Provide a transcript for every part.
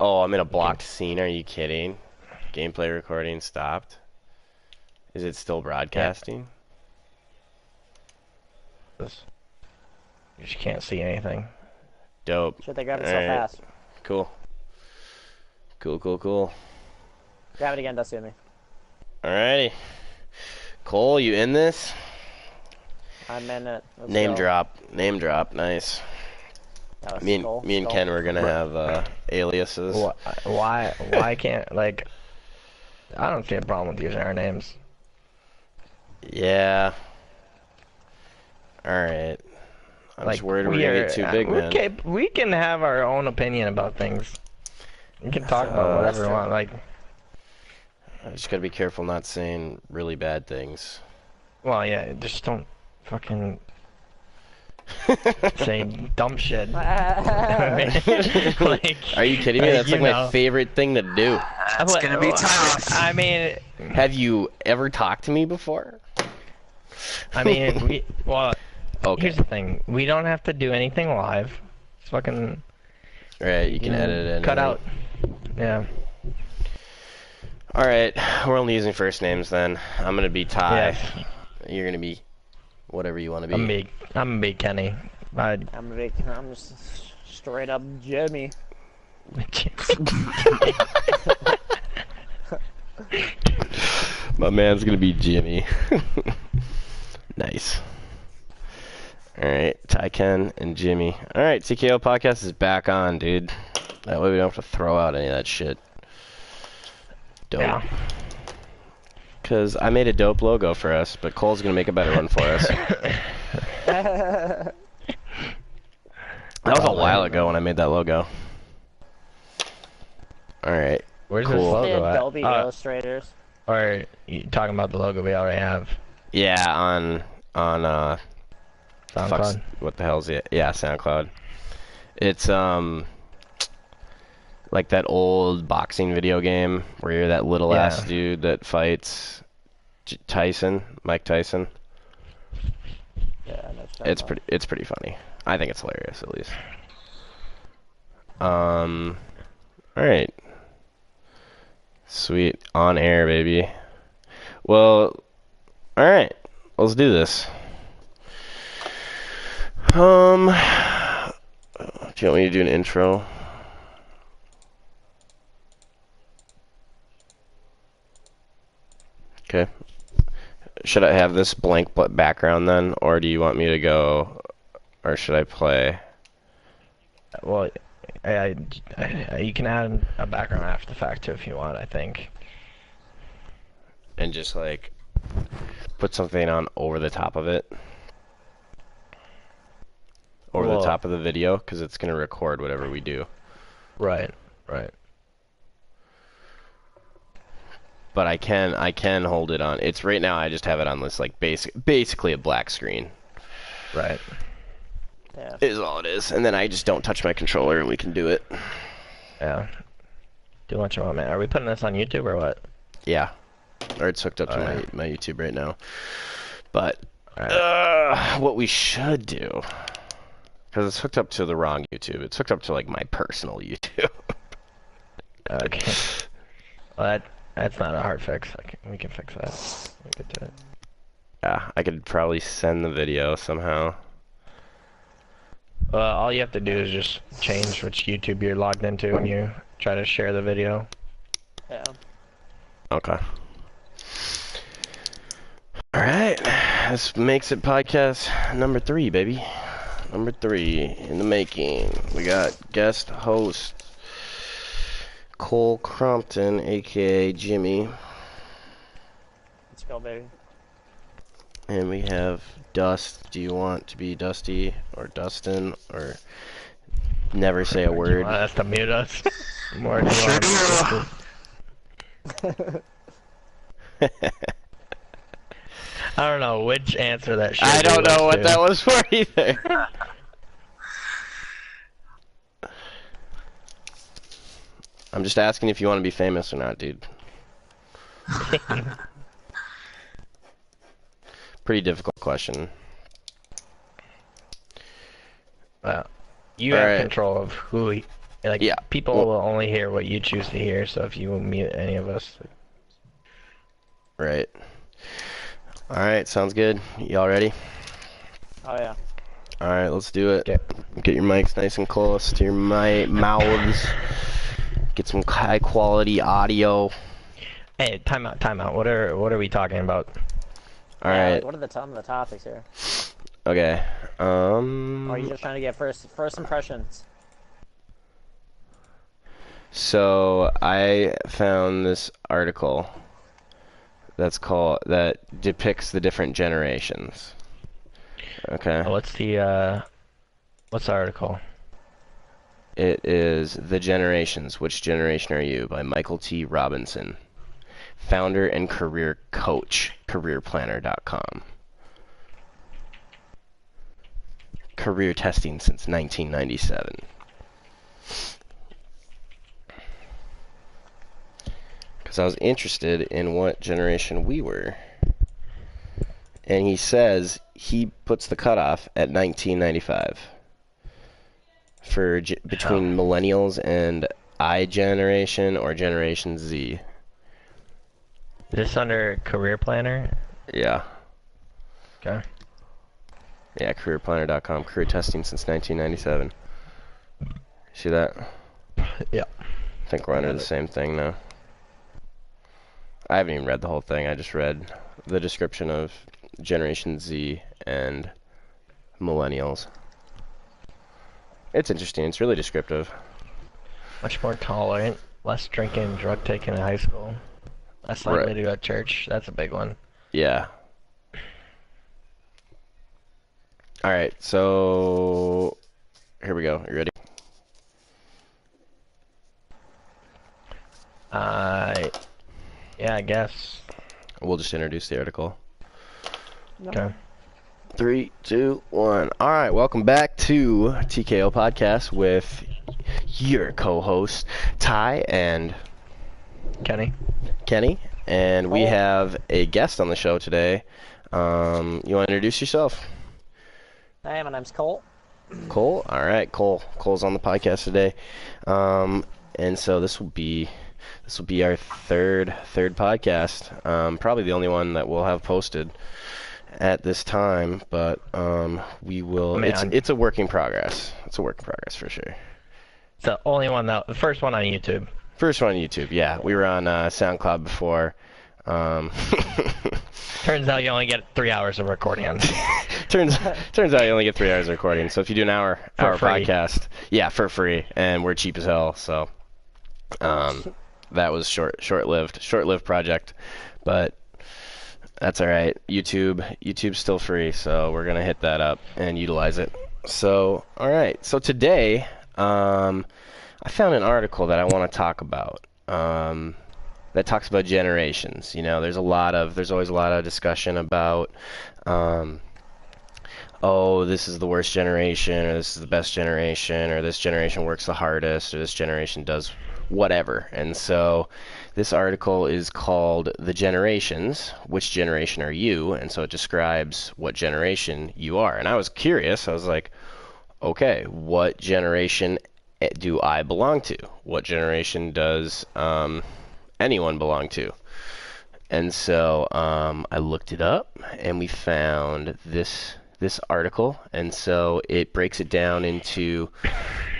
Oh, I'm in a blocked scene. Are you kidding? Gameplay recording stopped. Is it still broadcasting? You just can't see anything. Dope. Shit, they grabbed it so Alright. fast. Cool. Cool. Grab it again, Dusty and me. Alrighty. Cole, you in this? I'm in it. Let's Name go. drop. Name drop. Nice. That was Me and Skull. Ken were gonna have aliases. Why can't, like... I don't see a problem with using our names. Yeah. Alright. I'm just worried we're gonna get too big, man. We can have our own opinion about things. We can talk about whatever we want, like... I just gotta be careful not saying really bad things. Well, yeah, just don't fucking... say dumb shit. I mean, like, are you kidding me? That's like my know. favorite thing to do. That's gonna be tough. I mean... Have you ever talked to me before? I mean, well... Okay. Here's the thing. We don't have to do anything live. It's fucking... Right, you can edit it in. Cut out. Yeah. Alright, we're only using first names then. I'm gonna be Ty. Yeah. You're gonna be whatever you want to be. I'm a big Kenny. I'm just straight up Jimmy. My man's gonna be Jimmy. Nice. Alright, Ty, Ken, and Jimmy. Alright, TKO Podcast is back on, dude. That way we don't have to throw out any of that shit. Dope. Yeah. Because I made a dope logo for us, but Cole's gonna make a better one for us. That was a while ago when I made that logo. Alright. Where's Cool. this The logo at? Adobe Illustrators. Or you talking about the logo we already have? Yeah, on SoundCloud? what the hell's it? Yeah, SoundCloud. It's like that old boxing video game where you're that little ass dude that fights Mike Tyson. Yeah, It's pretty funny. I think it's hilarious, at least. All right. Sweet, on air, baby. Well, all right. Let's do this. Do you want me to do an intro? Okay. Should I have this blank background then, or do you want me to go, or should I play? Well, you can add a background after the fact too if you want, I think. And just like put something on over the top of it. Over the top of the video, because it's going to record whatever we do. Right. But I can hold it on. It's right now. I just have it on this like basically a black screen. Right. Yeah. Is all it is, and then I just don't touch my controller, and we can do it. Yeah. Do what you want, man. Are we putting this on YouTube or what? Yeah. Or it's hooked up to my YouTube right now. But what we should do, because it's hooked up to the wrong YouTube. It's hooked up to like my personal YouTube. Okay. Well, that's not a hard fix. We can fix that. We could do it. Yeah, I could probably send the video somehow. All you have to do is just change which YouTube you're logged into when you try to share the video. Yeah. Okay. Alright. This makes it podcast number 3, baby. Number 3 in the making. We got guest host Cole Crompton, aka Jimmy. Let's go, baby. And we have Dust. Do you want to be Dusty or Dustin or never say a word? Do you want us to mute us? More Sure do. I don't know which answer that should I don't know what that was for either. I'm just asking if you want to be famous or not, dude. Pretty difficult question. Well, you have control of who Like, Yeah. people Well- will only hear what you choose to hear, so if you mute any of us... Right. All right, sounds good. Y'all ready? Oh yeah. All right, let's do it. Okay. Get your mics nice and close to your mouths. Get some high quality audio. Hey, time out. What are we talking about? All Yeah, right. like, what are some of the topics here? Okay. Or are you just trying to get first impressions? So I found this article that depicts the different generations. Okay. What's the article? It is The Generations. Which Generation Are You? By Michael T. Robinson, founder and career coach, careerplanner.com. Career testing since 1997. Because I was interested in what generation we were. And he says he puts the cutoff at 1995 for between millennials and I generation or Generation Z. Is this under Career Planner? Yeah. Okay. Yeah, careerplanner.com. Career testing since 1997. See that? Yeah. I think we're under the same thing now. I haven't even read the whole thing. I just read the description of Generation Z and millennials. It's interesting. It's really descriptive. Much more tolerant, less drinking, drug taking in high school, less likely Right. to go to church. That's a big one. Yeah. All right, so here we go. You ready? Yeah, I guess. We'll just introduce the article. Okay. 3, 2, 1. All right, welcome back to TKO Podcast with your co-host Ty and Kenny? Kenny, and we have a guest on the show today. You want to introduce yourself? Hey, my name's Cole. Cole? All right, Cole. Cole's on the podcast today. And so this will be our third podcast. Probably the only one that we'll have posted at this time, but we will. It's a work in progress. It's a work in progress for sure. It's the only one the first one on YouTube. First one on YouTube. Yeah, we were on SoundCloud before. Turns out you only get 3 hours of recording on. Turns out you only get 3 hours of recording. So if you do an hour free. podcast, yeah, for free, and we're cheap as hell. So that was short-lived project, but that's all right. YouTube's still free, so we're gonna hit that up and utilize it. So all right. So today, I found an article that I want to talk about. That talks about generations. You know, there's always a lot of discussion about, oh, this is the worst generation, or this is the best generation, or this generation works the hardest, or this generation does whatever. And so this article is called The Generations. Which generation are you? And so it describes what generation you are. And I was curious. I was like, okay, what generation do I belong to? What generation does anyone belong to? And so I looked it up, and we found this article, and so it breaks it down into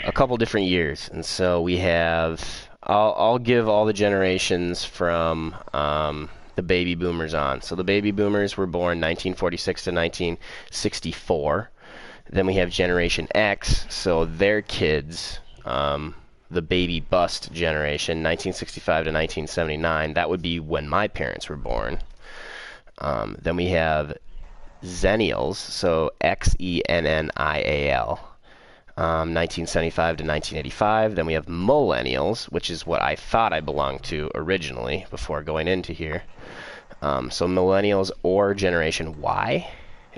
a couple different years. And so we have, I'll give all the generations from the baby boomers on. So the baby boomers were born 1946 to 1964. Then we have Generation X, so their kids, the baby bust generation, 1965 to 1979. That would be when my parents were born. Then we have Xennials, so Xennial, 1975 to 1985. Then we have Millennials, which is what I thought I belonged to originally before going into here. So Millennials or Generation Y,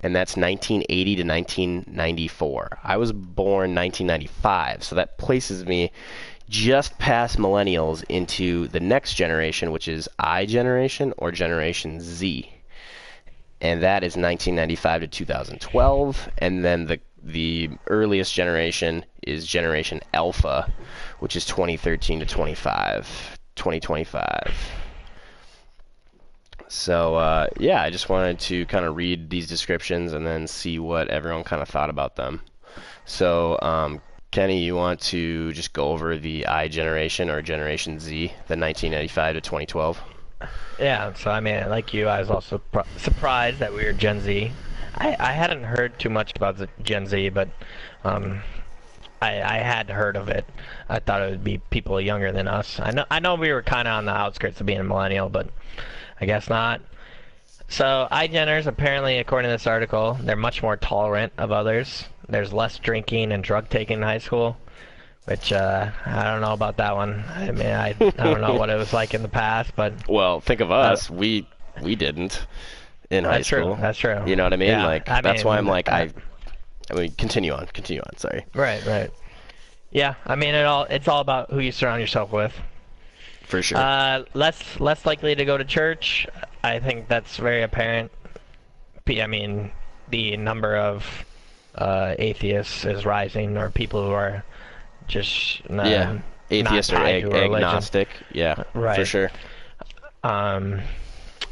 and that's 1980 to 1994. I was born 1995, so that places me just past Millennials into the next generation, which is I generation or Generation Z. And that is 1995 to 2012, and then the earliest generation is Generation Alpha, which is 2013 to 2025. So, yeah, I just wanted to kind of read these descriptions and then see what everyone kind of thought about them. So, Kenny, you want to just go over the I generation or Generation Z, the 1995 to 2012? Yeah, so I mean, like you, I was also surprised that we were Gen Z. I hadn't heard too much about the Gen Z, but I had heard of it. I thought it would be people younger than us. I know we were kind of on the outskirts of being a millennial, but I guess not. So iGeners, apparently, according to this article, they're much more tolerant of others. There's less drinking and drug taking in high school, which I don't know about that one. I mean, I don't know what it was like in the past, but well, think of us. We didn't in high school. That's true. You know what I mean? Yeah, like that's why I'm like I mean, continue on. Sorry. Right. Yeah, I mean, it's all about who you surround yourself with. For sure. Less likely to go to church. I think that's very apparent. I mean, the number of atheists is rising, or people who are just atheist or agnostic. Yeah, right. For sure.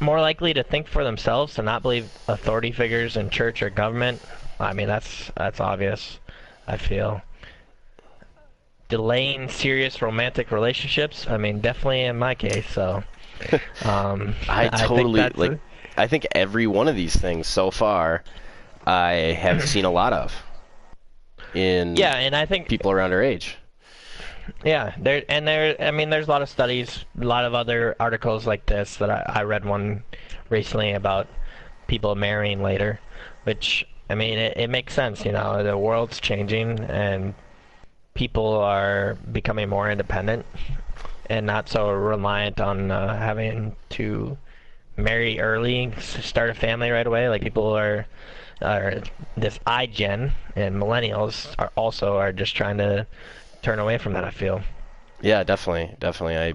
More likely to think for themselves, to not believe authority figures in church or government. I mean, that's obvious, I feel. Delaying serious romantic relationships. I mean, definitely in my case. So, I totally I think every one of these things so far, I have seen a lot of. And I think people around our age. Yeah, I mean, there's a lot of studies, a lot of other articles like this that I read one recently about people marrying later, which, I mean, it makes sense, you know, the world's changing and people are becoming more independent and not so reliant on having to marry early, start a family right away. Like, people are this iGen and millennials are just trying to turn away from that, I feel. Yeah, definitely. I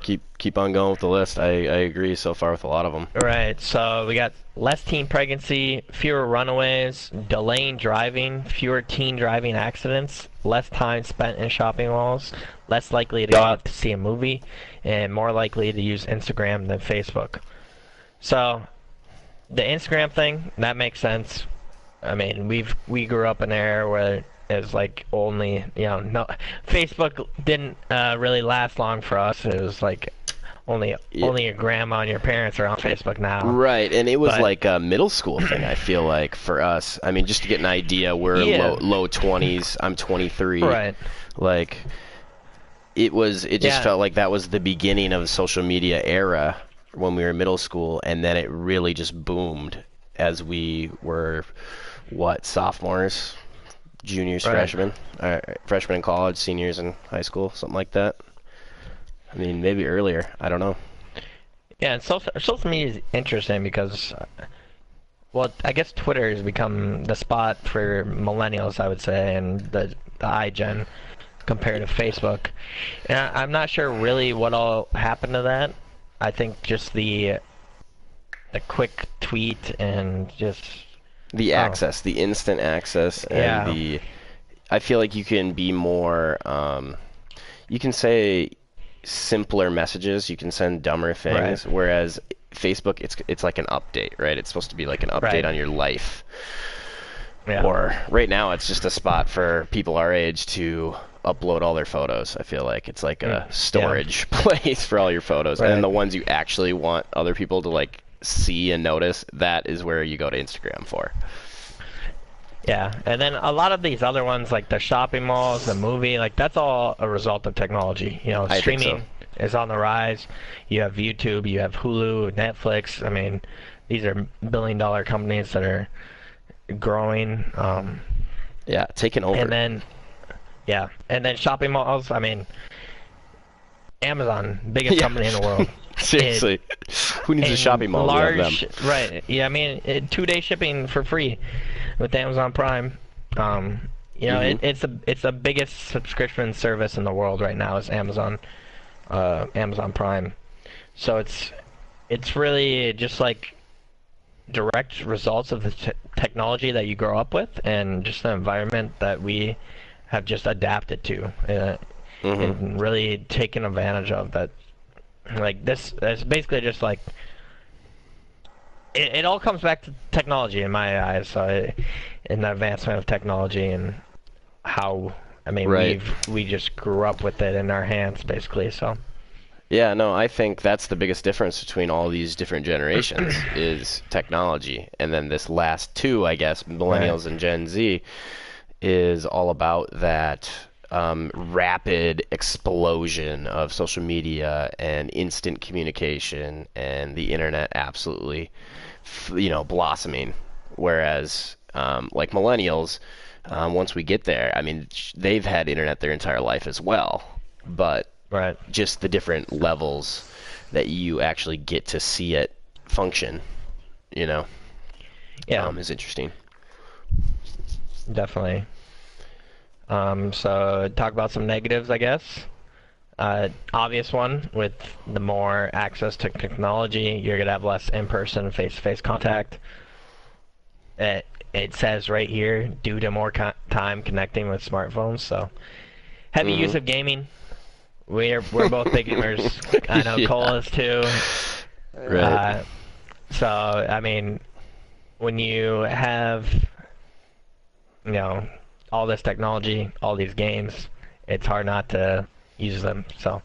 keep on going with the list. I agree so far with a lot of them. Right. So we got less teen pregnancy, fewer runaways, delaying driving, fewer teen driving accidents, less time spent in shopping malls, less likely to go out to see a movie, and more likely to use Instagram than Facebook. So the Instagram thing, that makes sense. I mean, we grew up in an era where is like only, you know, no, Facebook didn't really last long for us. It was like only your grandma and your parents are on Facebook now. Right, and it was like a middle school thing, I feel like, for us. I mean, just to get an idea, we're low 20s. I'm 23. Right. Like, it just felt like that was the beginning of the social media era when we were in middle school, and then it really just boomed as we were, sophomores? Juniors, freshmen in college, seniors in high school, something like that. I mean, maybe earlier. I don't know. Yeah, and social media is interesting because, I guess Twitter has become the spot for millennials, I would say, and the iGen compared to Facebook. And I'm not sure really what all happened to that. I think just the quick tweet and just the access, the instant access, and I feel like you can be more, you can say simpler messages, you can send dumber things, whereas Facebook, it's like an update, right? It's supposed to be like an update on your life. Yeah. Or right now, it's just a spot for people our age to upload all their photos. I feel like it's like a storage place for all your photos, and then the ones you actually want other people to like see and notice, that is where you go to Instagram for. Yeah, and then a lot of these other ones, like the shopping malls, the movie, like that's all a result of technology. You know, streaming is on the rise. You have YouTube, you have Hulu, Netflix. I mean, these are billion-dollar companies that are growing. Taking over. And then shopping malls. I mean, Amazon, biggest company in the world. Seriously, who needs a shopping mall? Right. Yeah, I mean, 2-day shipping for free with Amazon Prime. You know, it's the biggest subscription service in the world right now is Amazon Prime. So it's really just like direct results of the technology that you grow up with, and just the environment that we have just adapted to, and really taken advantage of. That, like, this is basically just like it all comes back to technology in my eyes. So, in the advancement of technology and how, I mean, Right. we just grew up with it in our hands, basically. So. Yeah, no, I think that's the biggest difference between all these different generations is technology. And then this last two, I guess, millennials and Gen Z, is all about that rapid explosion of social media and instant communication and the internet absolutely, blossoming. Whereas, like millennials, once we get there, I mean, they've had internet their entire life as well, but Right. just the different levels that you actually get to see it function, Yeah. is interesting. Definitely. So talk about some negatives, I guess. Obvious one, with the more access to technology, you're gonna have less in-person, face-to-face contact. It says right here, due to more time connecting with smartphones. So heavy use of gaming. We're both big gamers. I know Yeah. Cole is too. Right. So I mean, when you have, all this technology, all these games, it's hard not to use them. So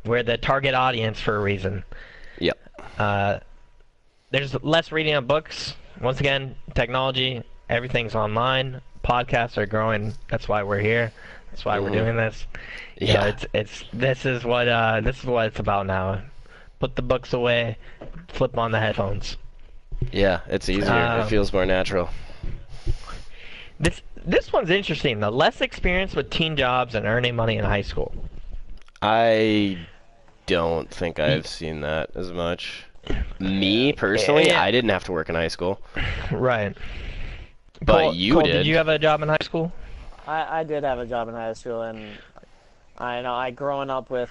we're the target audience for a reason. Yep. There's less reading of books. Once again, technology, everything's online. Podcasts are growing. That's why we're here. That's why we're doing this. Yeah. This is what it's about now. Put the books away, flip on the headphones. Yeah, it's easier. It feels more natural. This one's interesting. The less experience with teen jobs and earning money in high school. I don't think I've seen that as much. Me, personally, Yeah. I didn't have to work in high school. Right. But you did you have a job in high school? I did have a job in high school, and I growing up with,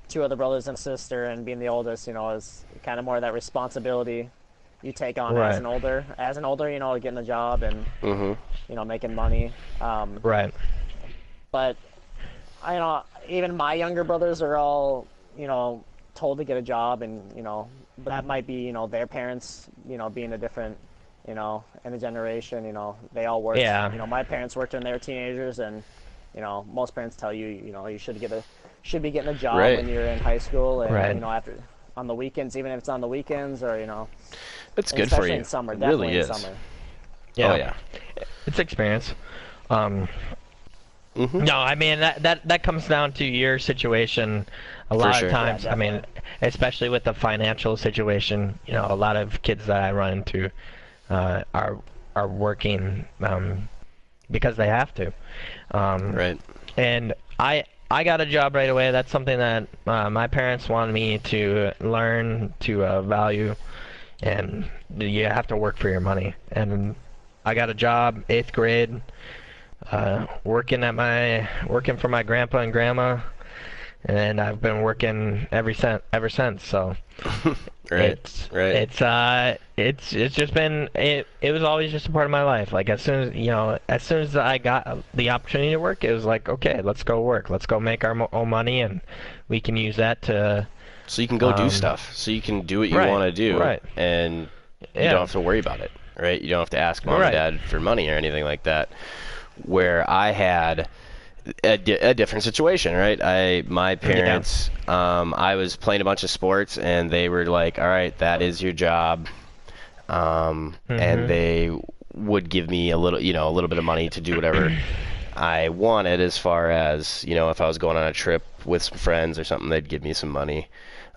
two other brothers and sister, and being the oldest, is kind of more of that responsibility you take on Right. as an older, getting a job and, making money. Right. But even my younger brothers are all, told to get a job, and, but that might be, their parents, being a different, in the generation, they all worked. Yeah. My parents worked when they were teenagers, and, most parents tell you, you should be getting a job Right. when you're in high school, and, Right. after on the weekends, even if it's on the weekends, or, It's and good for especially you. in summer, It definitely really in is. summer. Yeah. Oh, yeah. It's experience. No, Mm-hmm. I mean that comes down to your situation. A lot sure. of times, Yeah, I mean, especially with the financial situation, a lot of kids that I run into are working because they have to. Right. And I got a job right away. That's something that my parents wanted me to learn to value, and you have to work for your money. And I got a job 8th grade, working for my grandpa and grandma, and I've been working ever since. So Right. it's just been it was always just a part of my life. Like as soon as I got the opportunity to work, it was like, okay, let's go work, let's go make our own money, and we can use that to So you can go do stuff. So you can do what you right, want to do, right. and you Yeah. don't have to worry about it, right? You don't have to ask mom Right. and dad for money or anything like that. Where I had a different situation, right? My parents, I was playing a bunch of sports, and they were like, "All right, that is your job," and they would give me a little bit of money to do whatever I wanted, as far as, if I was going on a trip with some friends or something, they'd give me some money.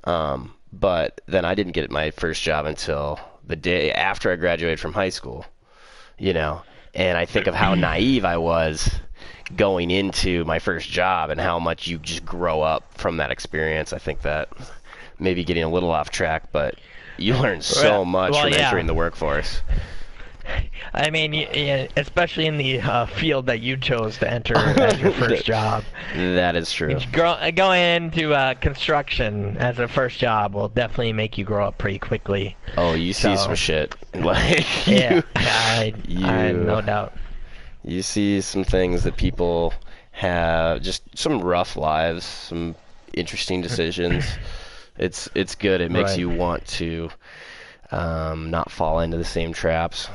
But then I didn't get my first job until the day after I graduated from high school, and I think of how naive I was going into my first job and how much you just grow up from that experience. I think that maybe getting a little off track, but you learn so much from entering the workforce. I mean, yeah, especially in the field that you chose to enter as your first job. That is true. Going into construction as a first job will definitely make you grow up pretty quickly. Oh, you see some shit. Like, Yeah, I no doubt. You see some things that people have, just some rough lives, some interesting decisions. It's good. It makes Right. you want to not fall into the same traps,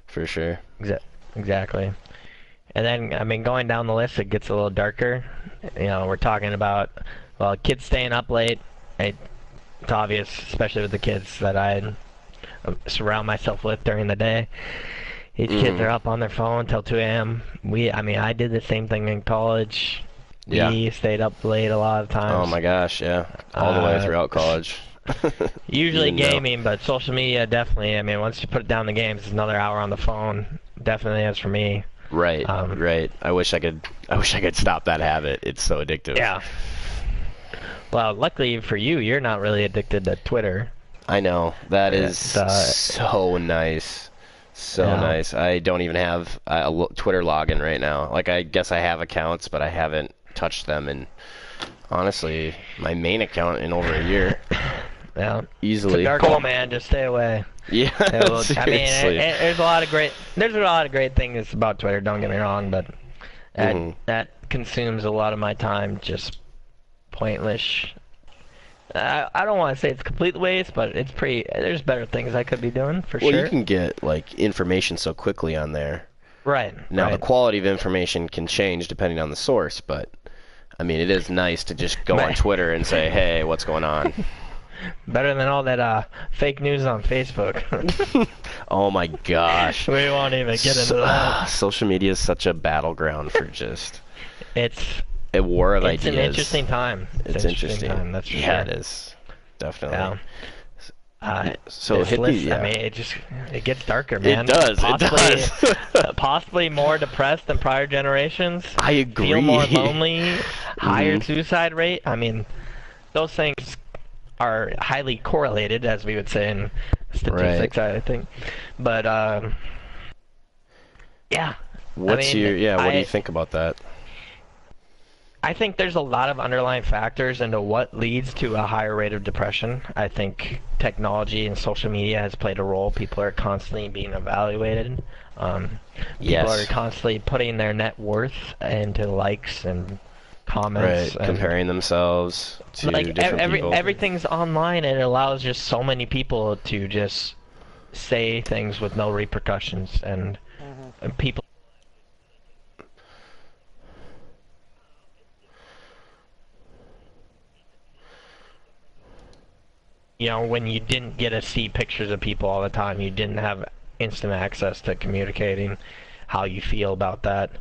for sure. Exactly. And then, I mean, going down the list, it gets a little darker. You know, we're talking about, well, kids staying up late. It's obvious, especially with the kids that I surround myself with during the day. These kids are up on their phone till 2 a.m. I mean, I did the same thing in college. Yeah. We stayed up late a lot of times. Oh my gosh, yeah. All the way throughout college. Usually Even though- gaming, but social media definitely. I mean, once you put down the games, it's another hour on the phone. Definitely is for me. Right, right. I wish I could stop that habit. It's so addictive. Yeah. Well, luckily for you, you're not really addicted to Twitter. I know. That is It's, so nice. So Yeah. nice. I don't even have a Twitter login right now. Like, I guess I have accounts, but I haven't touched them in, honestly, my main account in over a year. Yeah. Easily. It's a dark hole, man. Just stay away. Yeah, I mean, seriously. there's a lot of great things about Twitter. Don't get me wrong, but that consumes a lot of my time. Just pointless. I don't want to say it's complete waste, but it's pretty. There's better things I could be doing for Well, sure. you can get, like, information so quickly on there. Right. Now, the right. quality of information can change depending on the source, but, I mean, it is nice to just go on Right. Twitter and say, hey, what's going on? Better than all that fake news on Facebook. Oh my gosh. We won't even get into that. Social media is such a battleground for just It's a war of it's ideas. an interesting time. It's an interesting. time, that's for Yeah, sure. it is. Definitely. Yeah. So This hit list, the. I mean, it gets darker, man. does, it Possibly, does. possibly more depressed than prior generations. I agree. Feel more lonely. Higher suicide rate. I mean, those things are highly correlated, as we would say in statistics. I think, but yeah. What's I mean, what do you think about that? I think there's a lot of underlying factors into what leads to a higher rate of depression. I think technology and social media has played a role. People are constantly being evaluated. People Yes. are constantly putting their net worth into likes and comments. Right, comparing themselves to like different people. everything's online, and it allows just so many people to just say things with no repercussions, and people. You know, when you didn't get to see pictures of people all the time, you didn't have instant access to communicating how you feel about that.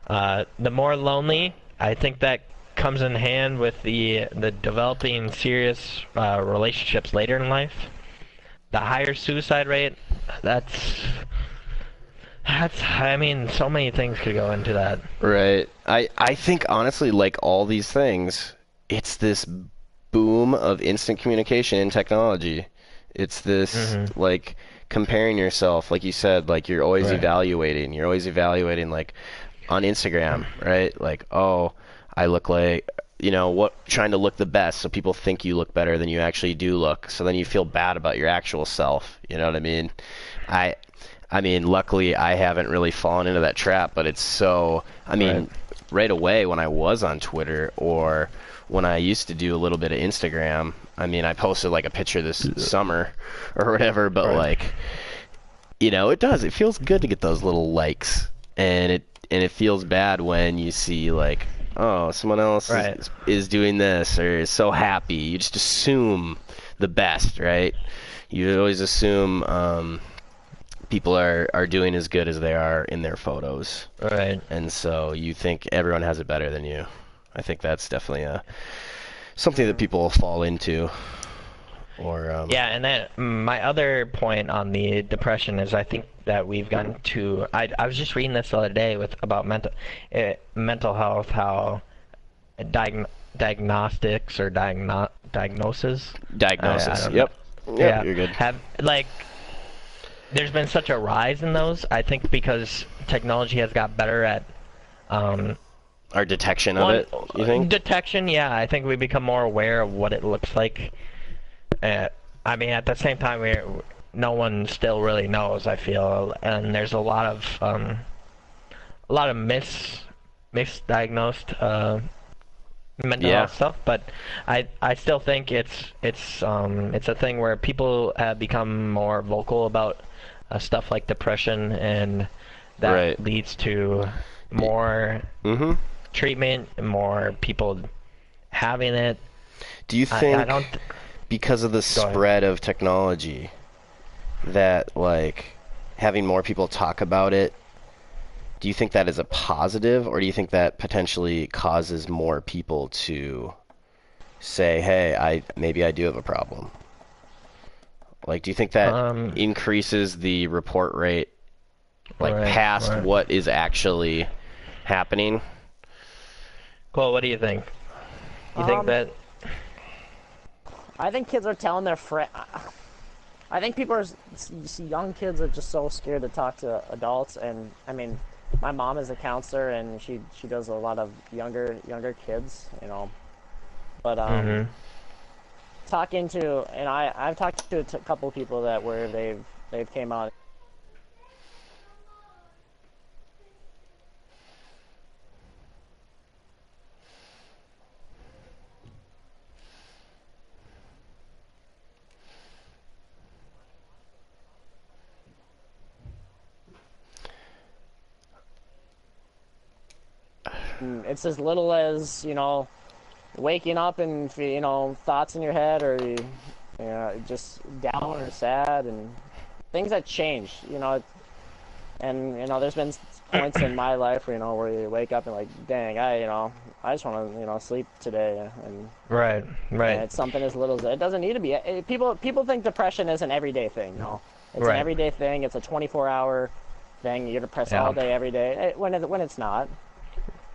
The more lonely, I think that comes in hand with the developing serious relationships later in life. The higher suicide rate, that's I mean, so many things could go into that. Right. I think honestly, like all these things, it's this boom of instant communication and technology. It's this like comparing yourself, like you said, like you're always evaluating. You're always evaluating, like on Instagram, right? Like, oh, I look like, you know, trying to look the best so people think you look better than you actually do look. So then you feel bad about your actual self. You know what I mean? I mean, luckily I haven't really fallen into that trap, but it's so, I mean, right away when I was on Twitter or when I used to do a little bit of Instagram, I mean, I posted like a picture this summer or whatever, but like, you know, it feels good to get those little likes, and it feels bad when you see like, oh, someone else is doing this or is so happy. You just assume the best, right? You always assume people are doing as good as they are in their photos. Right. And so you think everyone has it better than you. I think that's definitely something that people fall into. Or yeah, and then my other point on the depression is I think that we've gotten to. I was just reading this the other day about mental health, how diagnostics or diagnosis. Diagnosis. I don't Yep. know. Yep. You're good. Have like there's been such a rise in those. I think because technology has got better at Our detection of it, you think? detection. Yeah, I think we become more aware of what it looks like. I mean, at the same time, no one still really knows. I feel, and there's a lot of misdiagnosed mental health stuff. But I still think it's a thing where people have become more vocal about stuff like depression, and that leads to more treatment, more people having it. Do you think because of the spread of technology that, like, having more people talk about it, do you think that is a positive, or do you think that potentially causes more people to say, hey, maybe I do have a problem? Like, do you think that increases the report rate, like, past what is actually happening? Cole, what do you think? You think that... I think kids are telling their friends... I think young kids are just so scared to talk to adults, and, I mean, my mom is a counselor, and she does a lot of younger kids, you know. But, talking to... And I've talked to a couple of people where they've came out... It's as little as, you know, waking up and, you know, thoughts in your head, or you know, just down or sad, and things that change, you know. And, you know, there's been points in my life where, you know, where you wake up and, like, dang, I just want to, you know, sleep today. And right. And it's something as little as it doesn't need to be. People think depression is an everyday thing. No, it's an everyday thing. It's a 24-hour thing. You're depressed all day, every day. When it's not.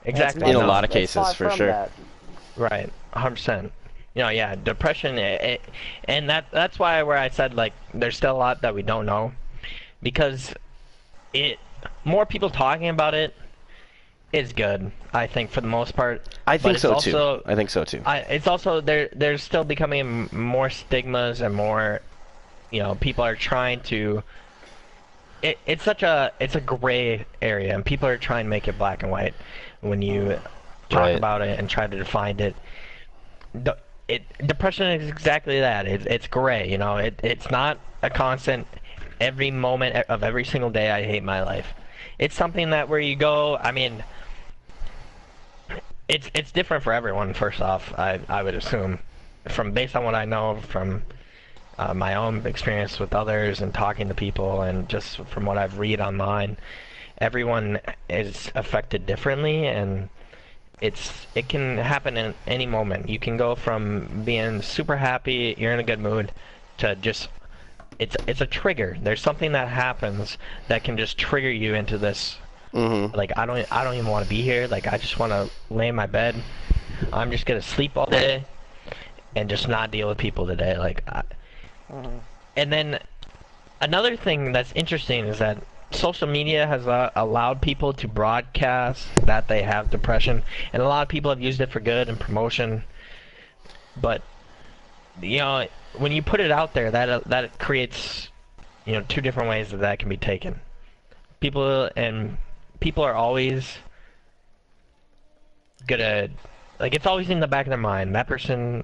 Exactly. In a lot of cases, for sure. That. Right, 100%. You know, yeah, depression, and that's why where I said, like, there's still a lot that we don't know, because more people talking about it is good, I think, for the most part. I think so too. It's also there's still becoming more stigmas, and more, you know, people are trying to. It's a gray area, and people are trying to make it black and white. When you talk about it and try to define it, depression is exactly that. It's gray, you know. It's not a constant. Every moment of every single day, I hate my life. It's something that where you go. I mean, it's different for everyone. First off, I would assume, based on what I know from my own experience with others and talking to people, and just from what I've read online. Everyone is affected differently, and it can happen in any moment. You can go from being super happy, you're in a good mood, to just it's a trigger. There's something that happens that can just trigger you into this. Like, I don't even want to be here. Like, I just want to lay in my bed. I'm just gonna sleep all day and just not deal with people today. Like, and then another thing that's interesting is that social media has allowed people to broadcast that they have depression, and a lot of people have used it for good and promotion. But, you know, when you put it out there, that creates, you know, two different ways that can be taken. People are always gonna, like, it's always in the back of their mind. That person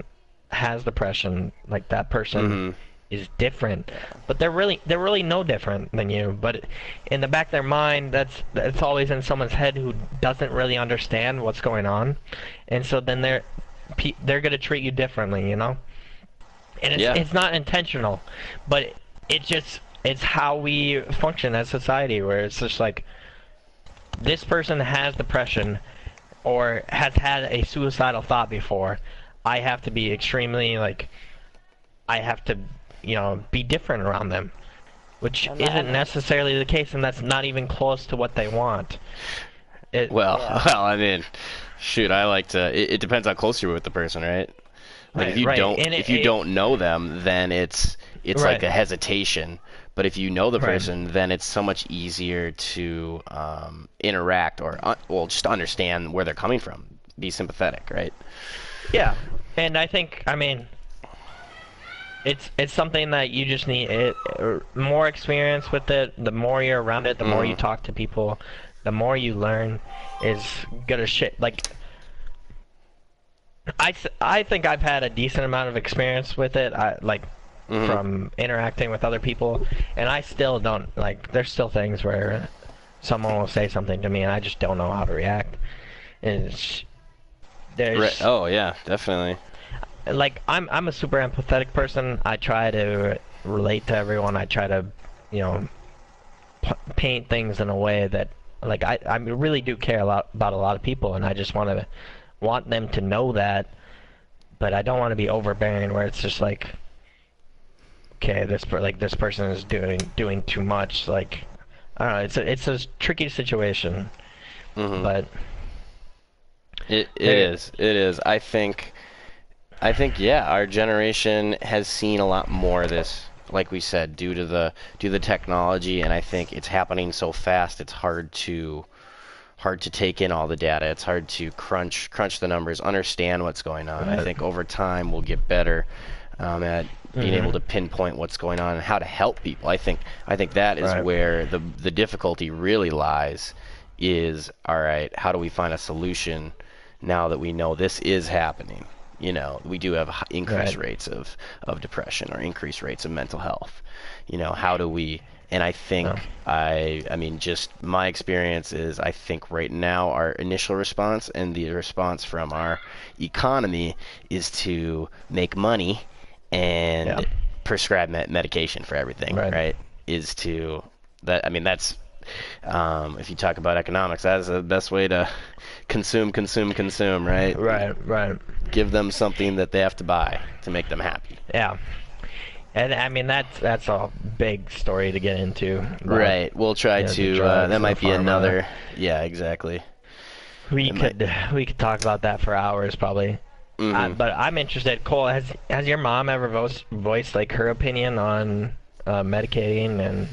has depression. Like, that person is different, but they're really no different than you. But in the back of their mind, that's always in someone's head who doesn't really understand what's going on, and so then they're gonna treat you differently, you know. And it's not intentional, but it's how we function as society, where it's just like, this person has depression or has had a suicidal thought before. I have to be extremely, like, I have to, you know, be different around them, which isn't necessarily the case, and that's not even close to what they want. Well, I mean, shoot, I like to. It depends how close you're with the person, right? Like, if you don't know them, then it's like a hesitation. But if you know the Right. person, then it's so much easier to interact or well, just understand where they're coming from. Be sympathetic, right? Yeah, and I think, I mean, it's something that you just need more experience with it. The more you're around it, the more you talk to people, the more you learn is good as shit. Like, I think I've had a decent amount of experience with it. From interacting with other people, and I still don't, like, there's still things where someone will say something to me and I just don't know how to react. And there's Oh yeah, definitely. like I'm a super empathetic person. I try to relate to everyone. I try to, paint things in a way that, like, I really do care about a lot of people, and I just want them to know that, but I don't want to be overbearing where it's just like, okay, this person is doing too much. Like, I don't know. It's a tricky situation, but It is. I think yeah, our generation has seen a lot more of this, like we said, due to the technology, and I think it's happening so fast it's hard to take in all the data. It's hard to crunch the numbers, understand what's going on. Right. I think over time we'll get better at being able to pinpoint what's going on and how to help people. I think that is Right. where the difficulty really lies. Is, all right, how do we find a solution now that we know this is happening? We do have increased Right. rates of depression or increased rates of mental health. How do we? And I think I mean, just my experience is, I think right now our initial response and the response from our economy is to make money and prescribe medication for everything, right? Is to that. I mean, that's if you talk about economics, that's the best way to consume, right? right. Give them something that they have to buy to make them happy. Yeah. And I mean, that's a big story to get into. about, Right. We'll try the to. drugs, That might the be pharma. another. Yeah, exactly. We could talk about that for hours probably. But I'm interested. Cole, has your mom ever voiced like her opinion on medicating, and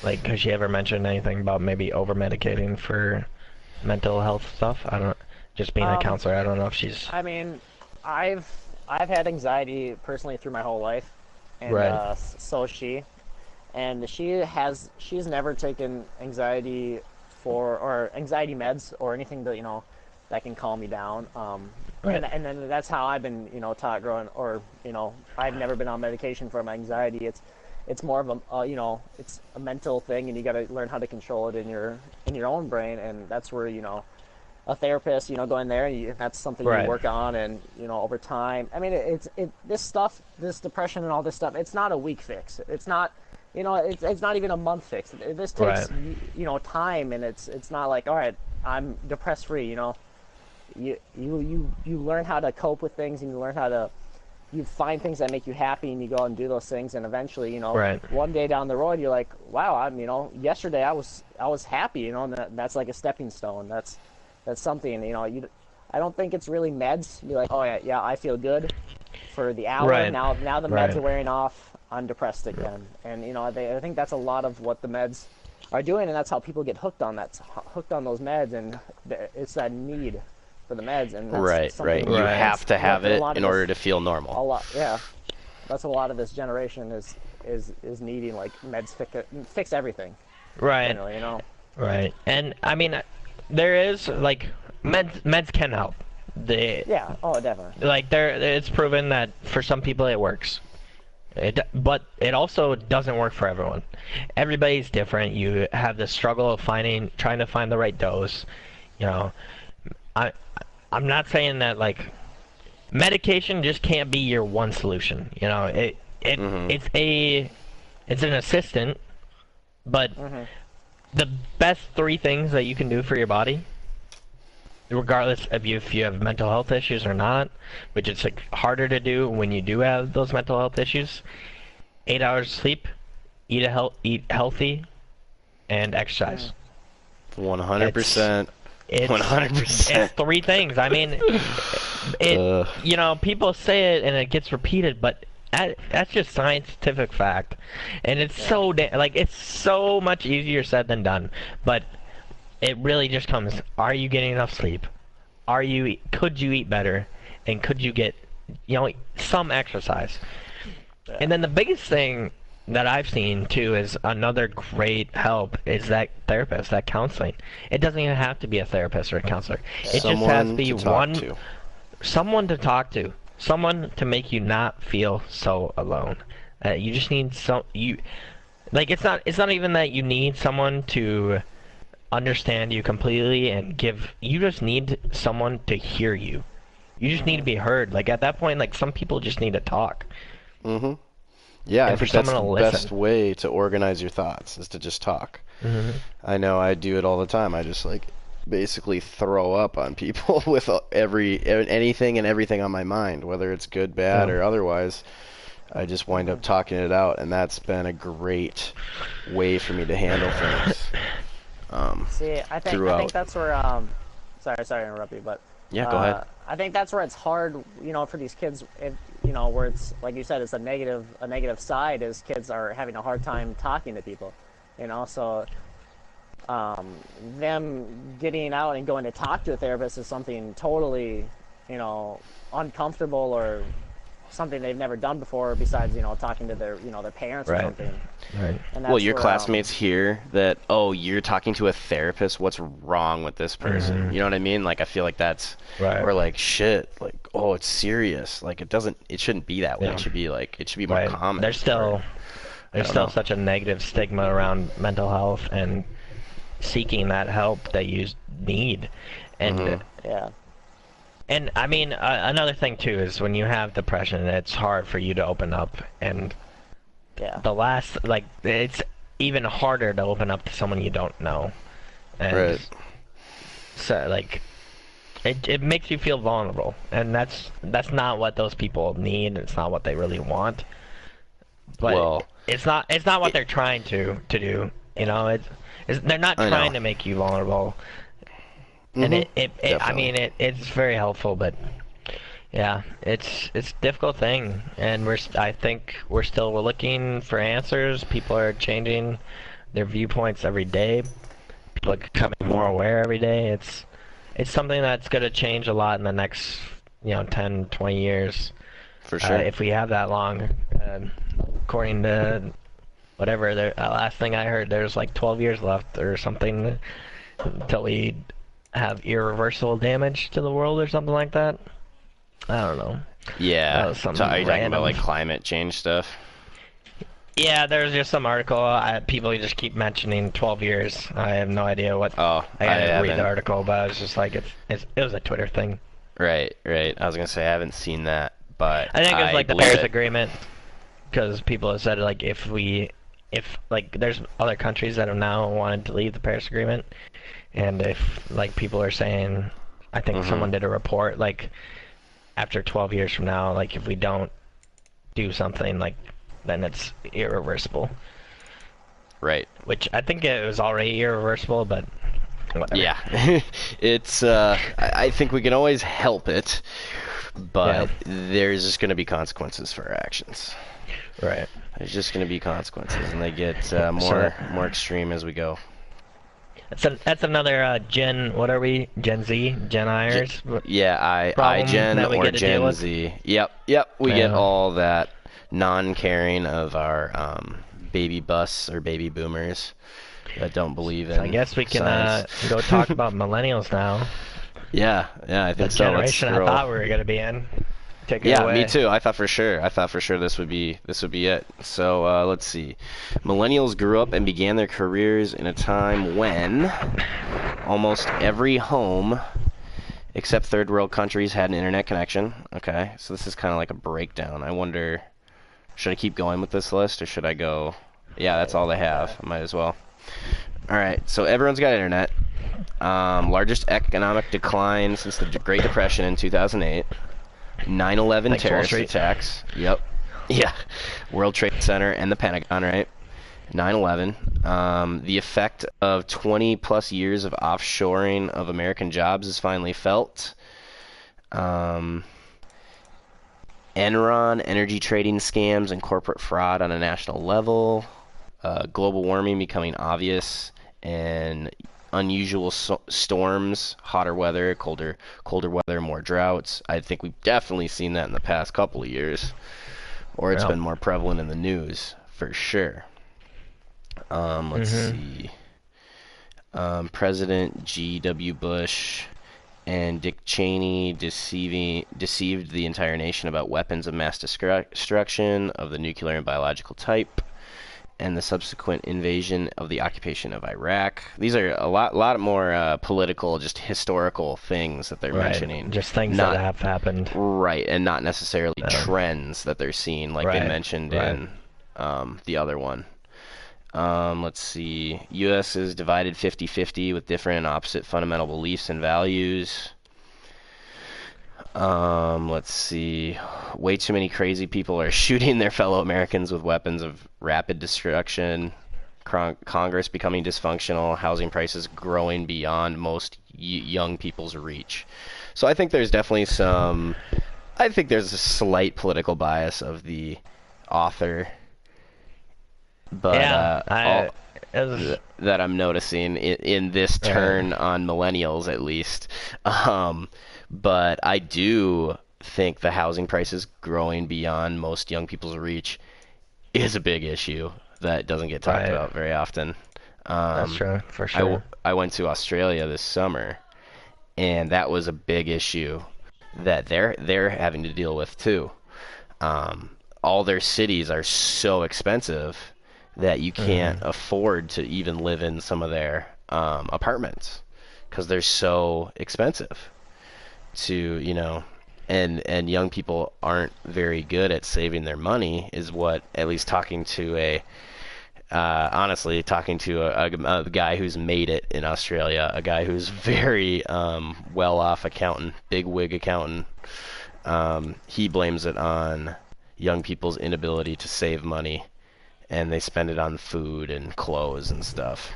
like, has she ever mentioned anything about maybe over medicating for mental health stuff? I don't. Just being a counselor, I don't know if she's. I mean, I've had anxiety personally through my whole life, and Right. So and she's never taken anxiety or anxiety meds or anything that that can calm me down. Right. And then that's how I've been taught growing, or I've never been on medication for my anxiety. It's more of a it's a mental thing, and you got to learn how to control it in your own brain, and that's where a therapist, go in there, and that's something Right. you work on, and over time. I mean, this depression and all this stuff. It's not a week fix. It's not, it's not even a month fix. This takes time, and it's not like, all right, I'm depressed free. You learn how to cope with things, and you find things that make you happy, and you go out and do those things, and eventually, Right. one day down the road, you're like, wow, yesterday I was happy, and that's like a stepping stone. That's something, I don't think it's really meds. You're like, oh yeah, I feel good for the hour. Right. Now the meds Right. are wearing off. I'm depressed again, and I think that's a lot of what the meds are doing, and that's how people get hooked on those meds, and it's that need for the meds, and that's Right. something You Right. have to have a it lot of in this- order to feel a normal. lot. Yeah, that's what a lot of this generation is needing, like meds fix everything. Right. Generally, Right. And I mean, there is like meds can help. Yeah. Oh, definitely. Like it's proven that for some people it works. But it also doesn't work for everyone. Everybody's different. You have the struggle of trying to find the right dose. I'm not saying that like medication just can't be your one solution. It's an assistant, but the best three things that you can do for your body, regardless of if you have mental health issues or not, which it's like harder to do when you do have those mental health issues: 8 hours of sleep, eat healthy, and exercise. 100%. It's 100%. It's three things. I mean, people say it and it gets repeated, but that's just scientific fact, and it's so like it's so much easier said than done. But it really just comes: are you getting enough sleep? Could you eat better? And could you get, some exercise? Yeah. And then the biggest thing that I've seen too is another great help is that therapist, that counseling. It doesn't even have to be a therapist or a counselor. It just has to be someone to talk to, someone to make you not feel so alone. You just need it's not even that you need someone to understand you completely and you just need someone to hear you. You just need to be heard. Like at that point, like some people just need to talk. Mm-hmm. Yeah, And I for think that's the someone to listen. best way to organize your thoughts is to just talk. Mm-hmm. I know I do it all the time. I just like basically throw up on people with anything and everything on my mind, whether it's good, bad, or otherwise. I just wind up talking it out, and that's been a great way for me to handle things. See, I think that's where sorry to interrupt you, but Yeah, go ahead. I think that's where it's hard, for these kids. If, where it's like you said, it's a negative side is kids are having a hard time talking to people, So them getting out and going to talk to a therapist is something totally, uncomfortable or something they've never done before. Besides, talking to their parents or something. Right. And Well, that's your where, classmates hear that, oh, you're talking to a therapist, what's wrong with this person? Mm-hmm. You know what I mean? Like, I feel like that's, Right. or like, shit, like, oh, it's serious. Like, it shouldn't be that way. Yeah. It should be more Right. common. There's still know. such a negative stigma around mental health and seeking that help that you need. And Mhm. yeah. And I mean, another thing too is when you have depression, it's hard for you to open up, and Yeah. it's even harder to open up to someone you don't know. And Right. so like, it makes you feel vulnerable, and that's not what those people need. It's not what they really want. But Well, it's not what they're trying to do. They're not I know. trying to make you vulnerable. And Mhm. I mean, it's very helpful, but yeah, it's a difficult thing, and I think we're still looking for answers. People are changing their viewpoints every day. People are becoming more aware every day. It's something that's going to change a lot in the next 10, 20 years. For sure. If we have that long. According to whatever, the last thing I heard, there's like 12 years left or something until we have irreversible damage to the world or something like that. I don't know. Yeah. That was So something are you talking about random. like climate change stuff? Yeah, there's just some article. People just keep mentioning 12 years. I have no idea what. Oh, I gotta read haven't. the article, but it's just like it was a Twitter thing. Right. I was gonna say I haven't seen that, but I think it's like the believe Paris it. Agreement, because people have said like if like there's other countries that have now wanted to leave the Paris Agreement, and if like people are saying, I think someone did a report like after 12 years from now, like if we don't do something, like then it's irreversible. Right. Which I think it was already irreversible, but whatever. Yeah. It's I think we can always help it, but there's just gonna be consequences for our actions. Right. There's just gonna be consequences, and they get more extreme as we go. That's another Gen. What are we? Gen Z, Gen Iers. Yeah, problem iGen that we or get to deal Gen with? Z. Yep. We get Yeah. all that non-caring of our baby bus or baby boomers that don't believe in. I guess we can science. go talk about millennials now. Yeah, I The think so. Let's generation I scroll. thought we were gonna be in. Take it Yeah, away. me too. I thought for sure this would be it. So let's see. Millennials grew up and began their careers in a time when almost every home except third world countries had an internet connection. Okay, so this is kind of like a breakdown. I wonder, should I keep going with this list or should I go? Yeah, that's all they have. I might as well. All right, so everyone's got internet. Largest economic decline since the Great Depression in 2008. 9/11 Thanks, Wall terrorist Street. attacks. Yep. Yeah. World Trade Center and the Pentagon, right? 9/11. The effect of 20 plus years of offshoring of American jobs is finally felt. Enron, energy trading scams and corporate fraud on a national level, global warming becoming obvious, and unusual storms, hotter weather, colder weather, more droughts. I think we've definitely seen that in the past couple of years, or it's Yeah. been more prevalent in the news for sure. Let's see. President G.W. Bush and Dick Cheney deceived the entire nation about weapons of mass destruction of the nuclear and biological type, and the subsequent invasion of the occupation of Iraq. These are a lot more political, just historical things that they're mentioning. Just things Not- that have happened. Right, and not necessarily trends that they're seeing like they Right, mentioned right. in the other one. Let's see. U.S. is divided 50-50 with different and opposite fundamental beliefs and values. Let's see. Way too many crazy people are shooting their fellow Americans with weapons of rapid destruction. Congress becoming dysfunctional. Housing prices growing beyond most young people's reach. So I think there's definitely I think there's a slight political bias of the author. But Yeah, that I'm noticing in this turn on millennials, at least. But I do think the housing prices growing beyond most young people's reach is a big issue that doesn't get talked Right. about very often. that's true, for sure. I went to Australia this summer, and that was a big issue that they're having to deal with too. All their cities are so expensive that you can't afford to even live in some of their apartments because they're so expensive to, and young people aren't very good at saving their money is what, at least talking to a guy who's made it in Australia, a guy who's very well-off accountant, big wig accountant, he blames it on young people's inability to save money, and they spend it on food and clothes and stuff,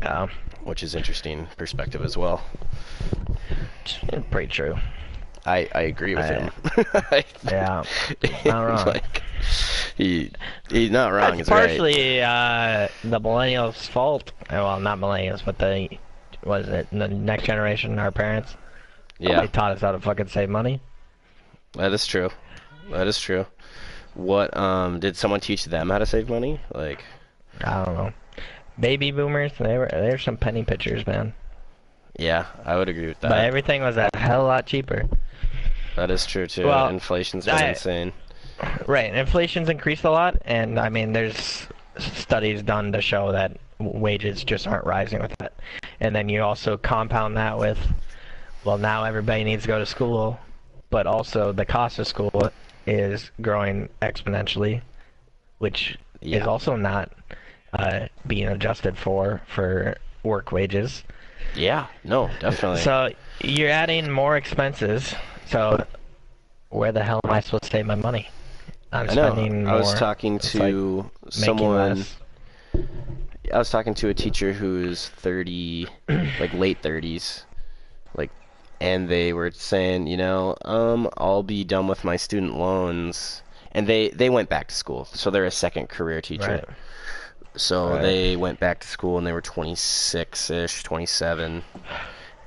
Yeah, which is interesting perspective as well. it's pretty true. I agree with him. Yeah, not wrong. Like, he's not wrong. It's It's right. partially the millennials' fault. Well, not millennials, but the next generation, our parents. Yeah, They taught us how to fucking save money. that is true. That is true. What did someone teach them how to save money? Like, I don't know. Baby boomers, they were some penny pitchers, man. yeah, I would agree with that. But everything was a hell of a lot cheaper. That is true too. Well, Inflation's been insane. Right, inflation's increased a lot, and I mean, there's studies done to show that wages just aren't rising with that. And then you also compound that with, well, now everybody needs to go to school, but also the cost of school is growing exponentially, which is also not being adjusted for work wages. Yeah, no, definitely. So you're adding more expenses. So where the hell am I supposed to save my money? I'm I know. spending I more. was talking It's to making someone. less. I was talking to a teacher who's 30, like late 30s, like, and they were saying, I'll be done with my student loans, and they went back to school, so they're a second career teacher. Right. So Right. they went back to school and they were 26-ish, 27,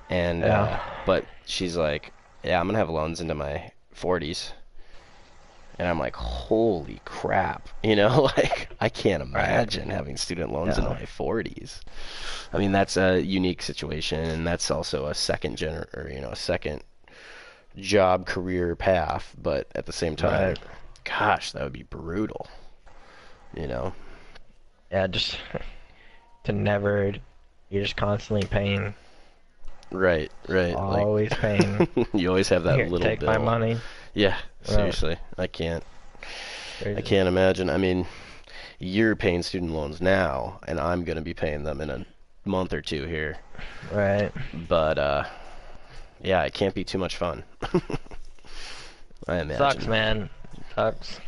and Yeah. but she's like, yeah, I'm gonna have loans into my 40s. And I'm like, holy crap, like, I can't imagine having student loans in Yeah. my 40s. I mean, that's a unique situation, and that's also a second job career path, but at the same time, Right. gosh, that would be brutal, Yeah, just to never. You're just constantly paying. Right, like, Always paying. you always have that Here, little take bill. my money. Yeah, Right. seriously, I can't imagine. I mean, you're paying student loans now, and I'm gonna be paying them in a month or two here. Right. But yeah, it can't be too much fun. I imagine. Sucks, man. Sucks.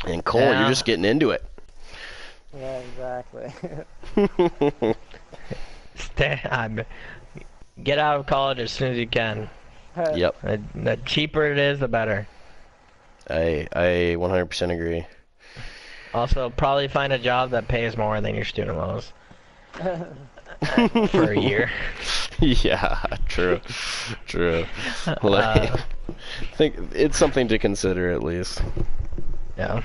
And Cole, Yeah. you're just getting into it. Yeah, exactly. Get out of college as soon as you can. Yep. The cheaper it is, the better. I 100% agree. Also, probably find a job that pays more than your student loans for a year. Yeah, true, true. Like, think it's something to consider at least. Yeah.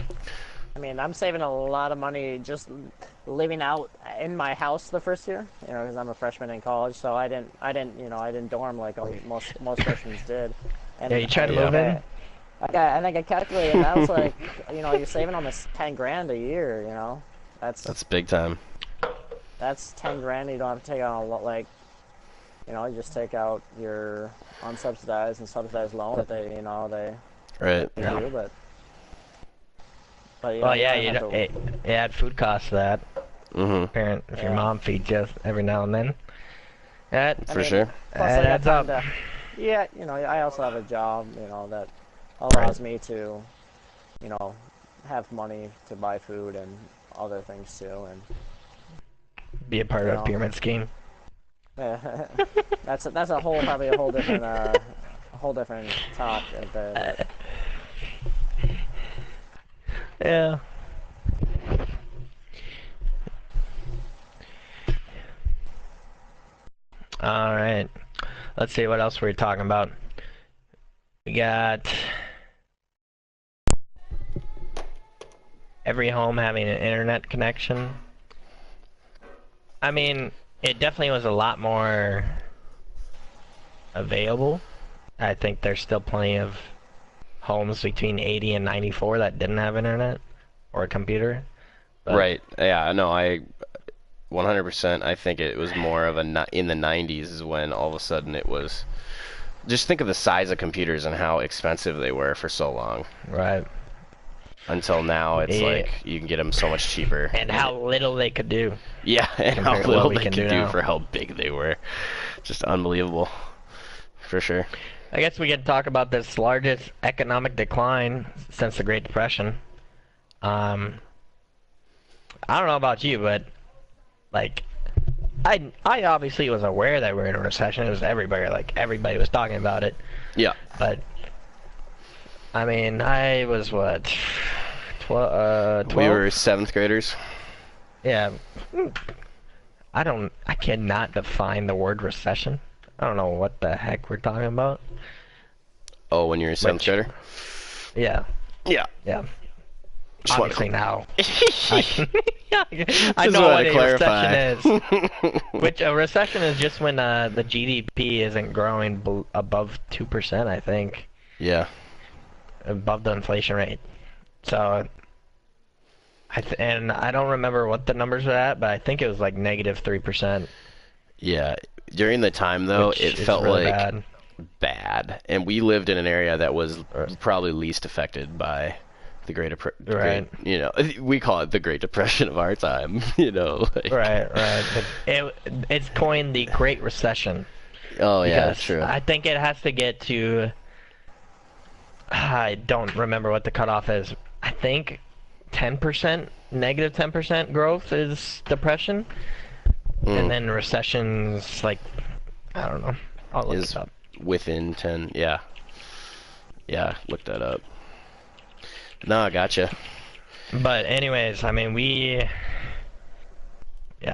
I mean, I'm saving a lot of money just living out in my house the first year, you know, because I'm a freshman in college. So I didn't dorm like most freshmen did. And Yeah, you try to Yeah. move in? I think I calculated that was like, you know, you're saving almost 10 grand a year. You know, That's big time. that's 10 grand. You don't have to take out a lot, like, you know, you just take out your unsubsidized and subsidized loan that they Right. do, but you Well, know, yeah, don't you have don't, to- it add food costs to that. Mhm. Parent, if your Yeah. mom feeds you every now and then. That I For mean, sure. Plus, That I got adds time up. yeah, you know, I also have a job, you know, that allows me to, you know, have money to buy food and other things too, and be a part of No. a pyramid scheme. that's probably a whole different talk right there. But Yeah. All right. Let's see what else we're talking about. We got every home having an internet connection. I mean, it definitely was a lot more available. I think there's still plenty of homes between 80 and 94 that didn't have internet or a computer. But- Right. Yeah. No. I 100%. I think it was more of in the 90s is when all of a sudden it was. Just think of the size of computers and how expensive they were for so long. Right. Until now, it's Yeah. like you can get them so much cheaper. And how little they could do. Yeah, and how compared to what little we they can could do do now. for how big they were. Just unbelievable. For sure. I guess we could talk about this largest economic decline since the Great Depression. I don't know about you, but like, I obviously was aware that we're in a recession. It was everybody was talking about it. Yeah. But I mean, I was what, 12? We were 7th graders. Yeah. I cannot define the word recession. I don't know what the heck we're talking about. Oh, when you were a 7th Which- grader? Yeah. Yeah. Yeah. Just wanted Obviously now. I Just know wanted what to a clarify. recession is. Which a recession is just when the GDP isn't growing above 2%, I think, Yeah. above the inflation rate. So, and I don't remember what the numbers were at, but I think it was like -3%. Yeah. During the time, though, which it is felt really like bad. And we lived in an area that was Right. probably least affected by the Right. you know, we call it the Great Depression of our time, you know. Like, Right. But it's coined the Great Recession. Oh, yeah, Because true. I think it has to get to. I don't remember what the cutoff is. I think 10%, -10% growth is depression, Mm. and then recession's like, I don't know. I'll look Is it up. within 10, yeah. Yeah, look that up. No, I gotcha. But anyways, I mean, yeah,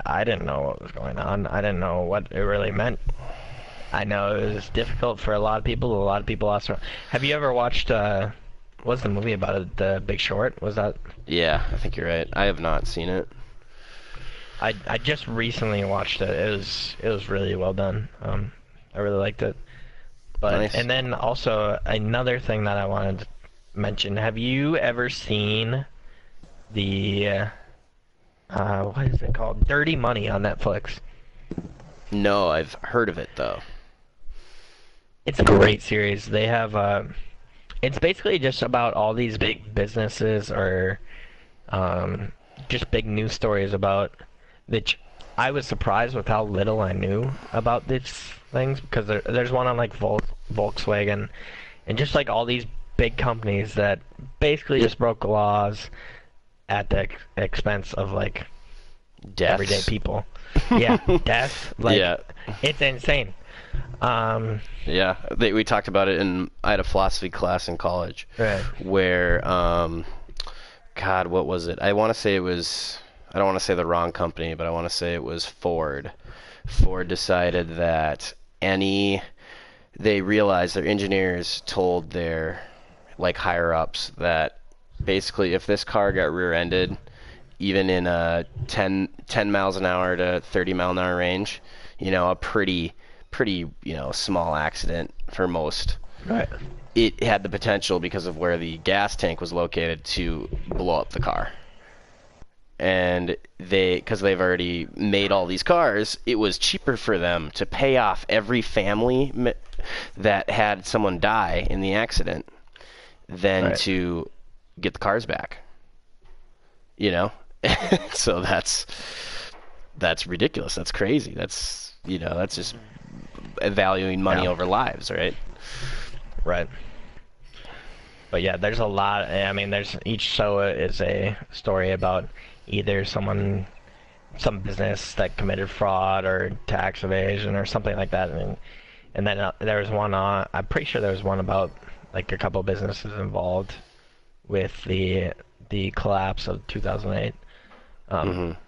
I didn't know what was going on. I didn't know what it really meant. I know it was difficult for a lot of people. A lot of people lost. Have you ever watched? What's the movie about it? The Big Short? Was that? Yeah, I think you're right. I have not seen it. I just recently watched it. It was really well done. I really liked it. But Nice. and then also another thing that I wanted to mention. Have you ever seen the what is it called? Dirty Money on Netflix. No, I've heard of it, though. It's a great series. They have it's basically just about all these big businesses or just big news stories about which I was surprised with how little I knew about these things because there's one on like Volkswagen and just like all these big companies that basically just broke laws at the expense of like Deaths. everyday people. Yeah, death. Like Yeah. it's insane. Yeah, we talked about it I had a philosophy class in college Right. where, God, what was it? I want to say it was, I don't want to say the wrong company, but I want to say it was Ford. Ford decided that they realized their engineers told their, like, higher-ups that basically if this car got rear-ended, even in a 10 miles an hour to 30 mile an hour range, a pretty, small accident for most. Right. It had the potential, because of where the gas tank was located, to blow up the car. And because they've already made all these cars, it was cheaper for them to pay off every family that had someone die in the accident than to get the cars back. So that's ridiculous. That's crazy. That's just valuing money over lives, right? Right. But yeah, there's a lot. I mean, each show is a story about either some business that committed fraud or tax evasion or something like that. And then there was one I'm pretty sure there was one about like a couple businesses involved with the collapse of 2008.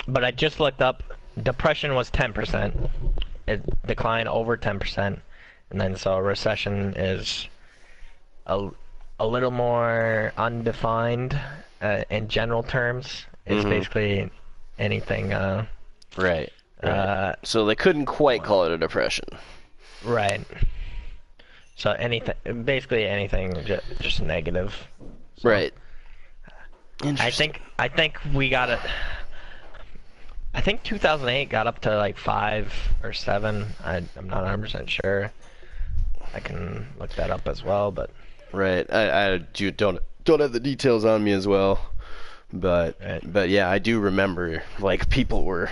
But I just looked up, depression was 10%. It declined over 10%. And then so a recession is a little more undefined in general terms. It's basically anything. Right. So they couldn't quite call it a depression. Right. So basically anything just negative. So Right. I think we got it. I think 2008 got up to like 5 or 7. I'm not 100% sure. I can look that up as well, but. Right. I don't have the details on me as well, but yeah, I do remember like people were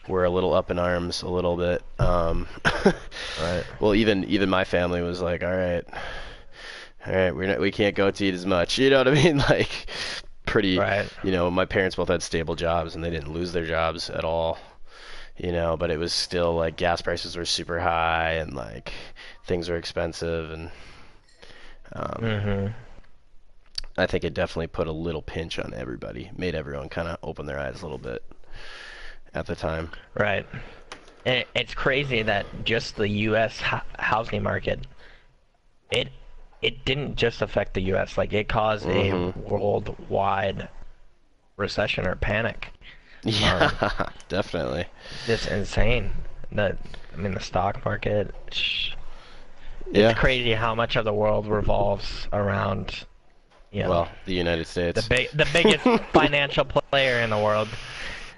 a little up in arms a little bit. Right. Well, even my family was like, all right, we can't go to eat as much. You know what I mean? Like pretty. Right. My parents both had stable jobs and they didn't lose their jobs at all. But it was still like gas prices were super high and like things were expensive and. I think it definitely put a little pinch on everybody, made everyone kind of open their eyes a little bit at the time. Right. And it's crazy that just the U.S. housing market, it didn't just affect the U.S. Like it caused a worldwide recession or panic. Yeah, definitely. It's insane. The stock market. Yeah. It's crazy how much of the world revolves around, well, the United States. The biggest financial player in the world.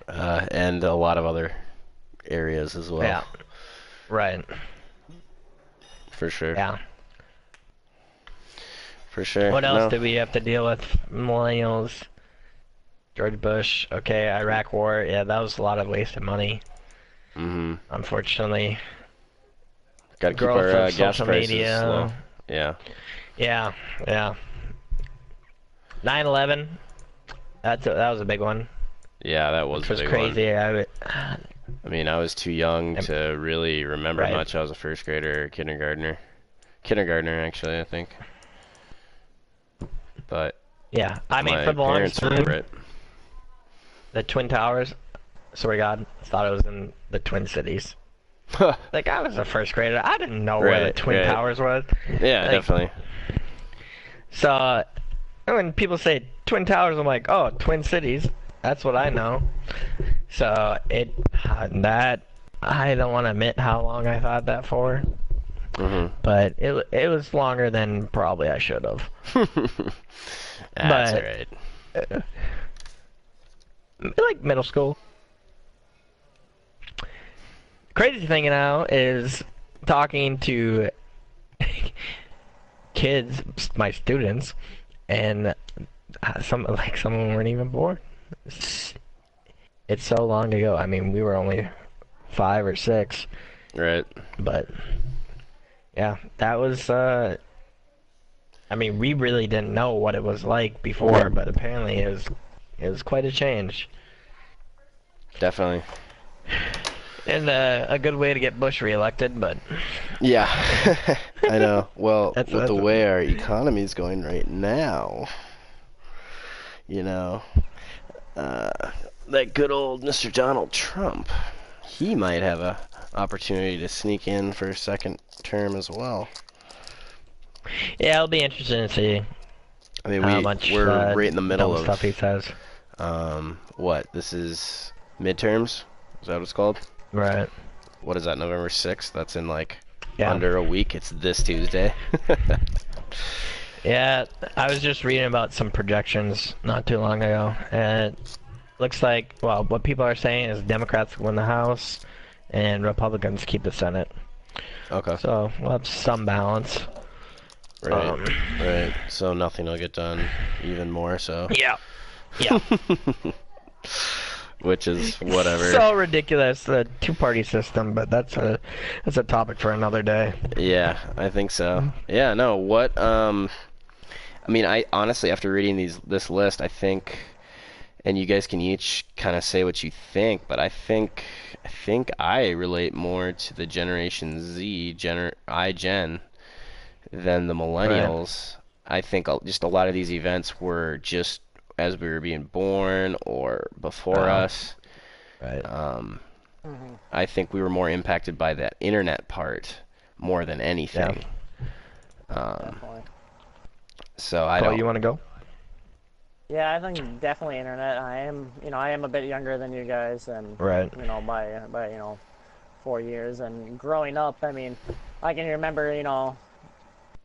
And a lot of other areas as well. Yeah. Right. For sure. Yeah. For sure. What else did we have to deal with? Millennials. George Bush. Okay, Iraq War. Yeah, that was a lot of wasted money. Unfortunately. Got to keep our gas prices low. Yeah. Yeah. 9/11. That was a big one. Yeah, that was a big crazy. One. I was too young to really remember much. I was a first grader, kindergartner, actually, I think. But yeah, for the longest time, the Twin Towers. Swear to God, thought it was in the Twin Cities. Like I was a first grader, I didn't know where the Twin Towers was. Yeah, definitely. So when people say Twin Towers, I'm like, oh, Twin Cities. That's what I know. So that I don't want to admit how long I thought that for. But it was longer than probably I should have. That's alright. Like middle school. Crazy thing now is talking to kids, my students, and some of them weren't even born. It's so long ago. I mean, we were only 5 or 6. Right. But yeah, that was. We really didn't know what it was like before, but apparently it was quite a change. Definitely. And a good way to get Bush reelected, but Yeah, I know. Well, That's- with the that's- way our economy is going right now, you know, uh, that good old Mr. Donald Trump, he might have a opportunity to sneak in for a second term as well. yeah, it'll be interesting to see I mean, how much we're right in the middle dumb stuff he of says. what? This is midterms? Is that what it's called? Right. What is that? November 6th? That's in like Yeah. under a week. It's this Tuesday. Yeah, I was just reading about some projections not too long ago, and it looks like, well, what people are saying is Democrats win the House, and Republicans keep the Senate. Okay. So we'll have some balance. Right. Right. So nothing will get done even more so. Yeah. Yeah. Which is whatever. So ridiculous, the two-party system, but that's a topic for another day. Yeah, I think so. Yeah, no, what I mean, I honestly, after reading this list, I think, and you guys can each kind of say what you think, but I think I relate more to the Generation Z, Gen, than the millennials. Right. I think just a lot of these events were just as we were being born or before us. Right. I think we were more impacted by that internet part more than anything. Definitely. So I Paul, don't. you want to go? Yeah, I think definitely internet. I am a bit younger than you guys, and Right. by 4 years. And growing up, I mean, I can remember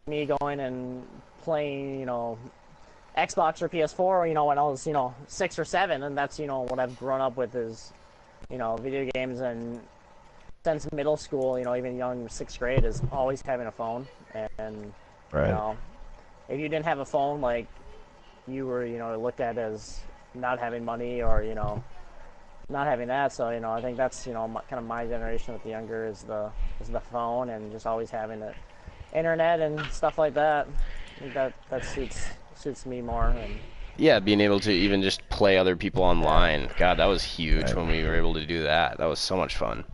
me going and playing Xbox or PS4, when I was 6 or 7, and that's what I've grown up with is video games. And since middle school, even young 6th grade is always having a phone, and Right. if you didn't have a phone, like, you were looked at as not having money or not having that. So I think that's kind of my generation with the younger is the phone, and just always having the internet and stuff like that. I think that suits me more. And Yeah, being able to even just play other people online. God, that was huge when we were able to do that. That was so much fun.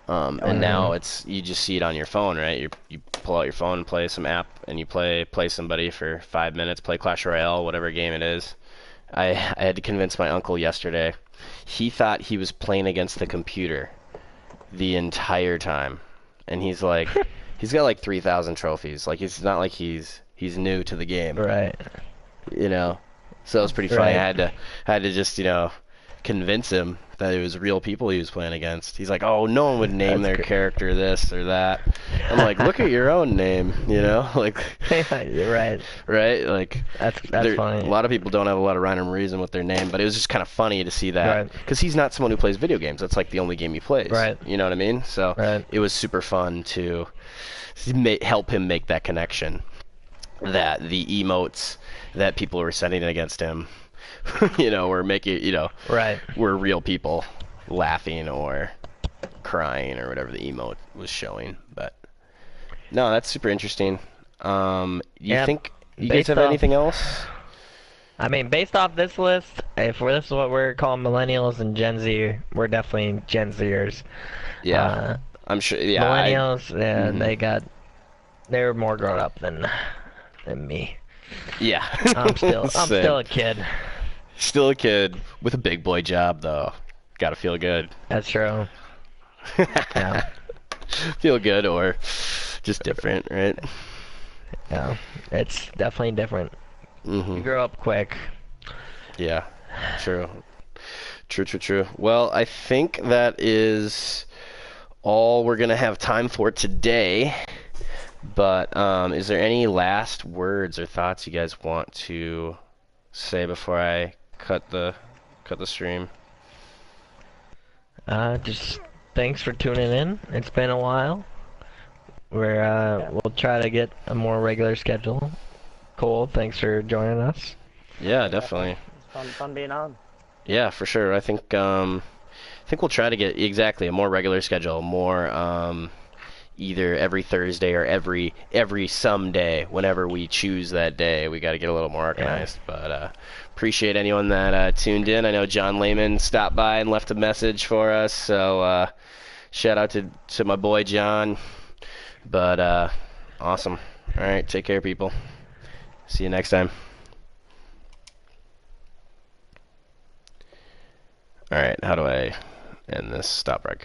And now you just see it on your phone, right? You pull out your phone, play some app, and you play somebody for 5 minutes, play Clash Royale, whatever game it is. I had to convince my uncle yesterday. He thought he was playing against the computer the entire time, and he's like, he's got like 3,000 trophies. Like, it's not like he's new to the game, Right. So it was pretty funny. Right. I had to just convince him that it was real people he was playing against. He's like, oh, no one would name their character this or that. I'm like, look at your own name, like, You're right. right? Like, That's funny. A lot of people don't have a lot of rhyme and reason with their name, but it was just kind of funny to see that. Right. Because he's not someone who plays video games. That's like the only game he plays. Right. You know what I mean? So Right. it was super fun to help him make that connection. That the emotes that people were sending against him, were making, Right. were real people laughing or crying or whatever the emote was showing. But no, that's super interesting. You Yeah, think you based guys have off- anything else? I mean, based off this list, if this is what we're calling millennials and Gen Z, we're definitely Gen Zers. Yeah, I'm sure. Yeah, Millennials, they were more grown up than me. yeah. I'm still Same. a kid. Still a kid with a big boy job though. Gotta feel good. That's true. Yeah. Feel good or just different, right? Yeah. It's definitely different. Mm-hmm. You grow up quick. Yeah, true. True. Well, I think that is all we're going to have time for today. But is there any last words or thoughts you guys want to say before I cut the stream? Just thanks for tuning in. It's been a while. We'll try to get a more regular schedule. Cole, thanks for joining us. Yeah, definitely. fun being on. Yeah, for sure. I think we'll try to get exactly a more regular schedule, more either every Thursday or every some day, whenever we choose that day. We got to get a little more organized. But appreciate anyone that tuned in. I know John Lehman stopped by and left a message for us, so shout out to my boy John. But awesome. All right, take care, people. See you next time. All right, how do I end this stop broadcast?